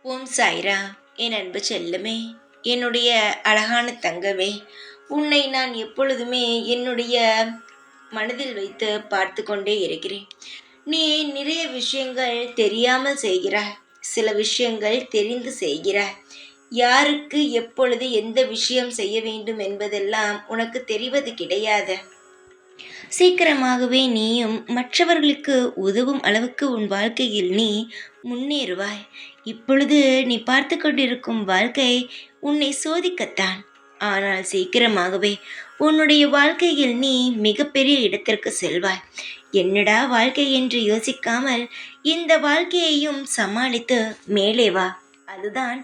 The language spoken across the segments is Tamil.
ஓம் சாய்ரா. என் அன்பு செல்லமே, என்னுடைய அழகான தங்கமே, உன்னை நான் எப்பொழுதுமே என்னுடைய மனதில் வைத்து பார்த்து கொண்டே இருக்கிறேன். நீ நிறைய விஷயங்கள் தெரியாமல் செய்கிறாய், சில விஷயங்கள் தெரிந்து செய்கிறாய். யாருக்கு எப்பொழுது எந்த விஷயம் செய்ய வேண்டும் என்பதெல்லாம் உனக்கு தெரிவது கிடையாது. சீக்கிரமாகவே நீயும் மற்றவர்களுக்கு உதவும் அளவுக்கு உன் வாழ்க்கையில் நீ முன்னேறுவாய். இப்பொழுது நீ பார்த்து கொண்டிருக்கும் வாழ்க்கை உன்னை சோதிக்கத்தான். ஆனால் சீக்கிரமாகவே உன்னுடைய வாழ்க்கையில் நீ மிகப்பெரிய இடத்திற்கு செல்வாய். என்னடா வாழ்க்கை என்று யோசிக்காமல் இந்த வாழ்க்கையையும் சமாளித்து மேலே வா. அதுதான்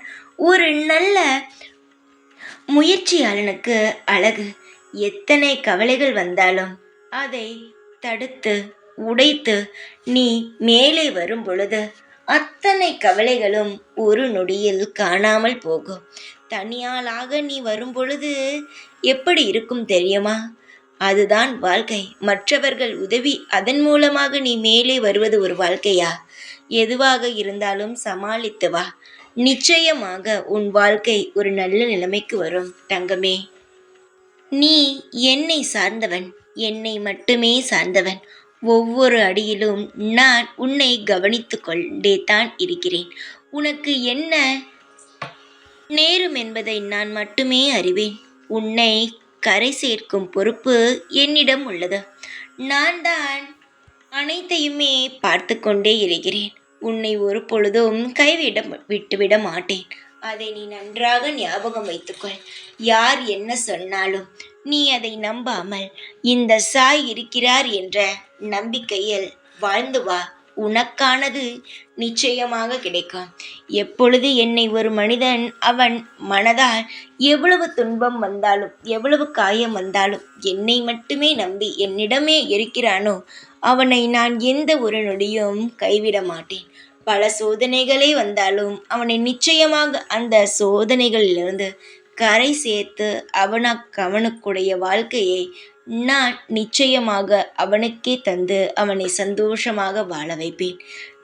ஒரு நல்ல முயற்சியாளனுக்கு அழகு. எத்தனை கவலைகள் வந்தாலும் அதை தடுத்து உடைத்து நீ மேலே வரும் பொழுது அத்தனை கவலைகளும் ஒரு நொடியில் காணாமல் போகும். தனியாளாக நீ வரும் பொழுது எப்படி இருக்கும் தெரியுமா? அதுதான் வாழ்க்கை. மற்றவர்கள் உதவி அதன் மூலமாக நீ மேலே வருவது ஒரு வாழ்க்கையா? எதுவாக இருந்தாலும் சமாளித்து வா. நிச்சயமாக உன் வாழ்க்கை ஒரு நல்ல நிலைமைக்கு வரும் தங்கமே. நீ என்னை சார்ந்தவன், என்னை மட்டுமே சார்ந்தவன். ஒவ்வொரு அடியிலும் நான் உன்னை கவனித்து கொண்டே தான் இருக்கிறேன். உனக்கு என்ன நேரும் என்பதை நான் மட்டுமே அறிவேன். உன்னை கரை சேர்க்கும் பொறுப்பு என்னிடம் உள்ளது. நான் தான் அனைத்தையுமே பார்த்து கொண்டே இருக்கிறேன். உன்னை ஒரு பொழுதும் விட்டுவிட மாட்டேன். அதை நீ நன்றாக ஞாபகம் வைத்துக்கொள். யார் என்ன சொன்னாலும் நீ அதை நம்பாமல் இந்த சாய் இருக்கிறார் என்ற நம்பிக்கையில் வாழ்ந்து வா. உனக்கானது நிச்சயமாக கிடைக்கும். எப்பொழுது என்னை ஒரு மனிதன் அவன் மனதால் எவ்வளவு துன்பம் வந்தாலும் எவ்வளவு காயம் வந்தாலும் என்னை மட்டுமே நம்பி என்னிடமே இருக்கிறானோ அவனை நான் எந்த ஒரு நொடியும் கைவிட மாட்டேன். பல சோதனைகளே வந்தாலும் அவனை நிச்சயமாக அந்த சோதனைகளிலிருந்து கரை சேர்த்து அவனுக்குடைய வாழ்க்கையை நான் நிச்சயமாக அவனுக்கே தந்து அவனை சந்தோஷமாக வாழ வைப்பேன்.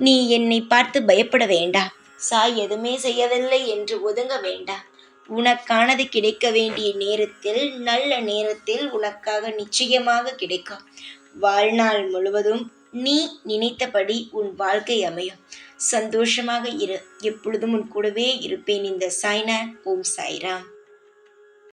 நீ என்னை பார்த்து பயப்பட வேண்டாம். சாய் எதுவுமே செய்யவில்லை என்று ஒதுங்க வேண்டாம். உனக்கானது கிடைக்க வேண்டிய நேரத்தில் நல்ல நேரத்தில் உனக்காக நிச்சயமாக கிடைக்கும். வாழ்நாள் முழுவதும் நீ நினைத்தபடி உன் வாழ்க்கை அமையும். சந்தோஷமாக இரு. எப்பொழுதும் உன் கூடவே இருப்பேன். இந்த சாய்நாத். ஓம் சாய்ராம்.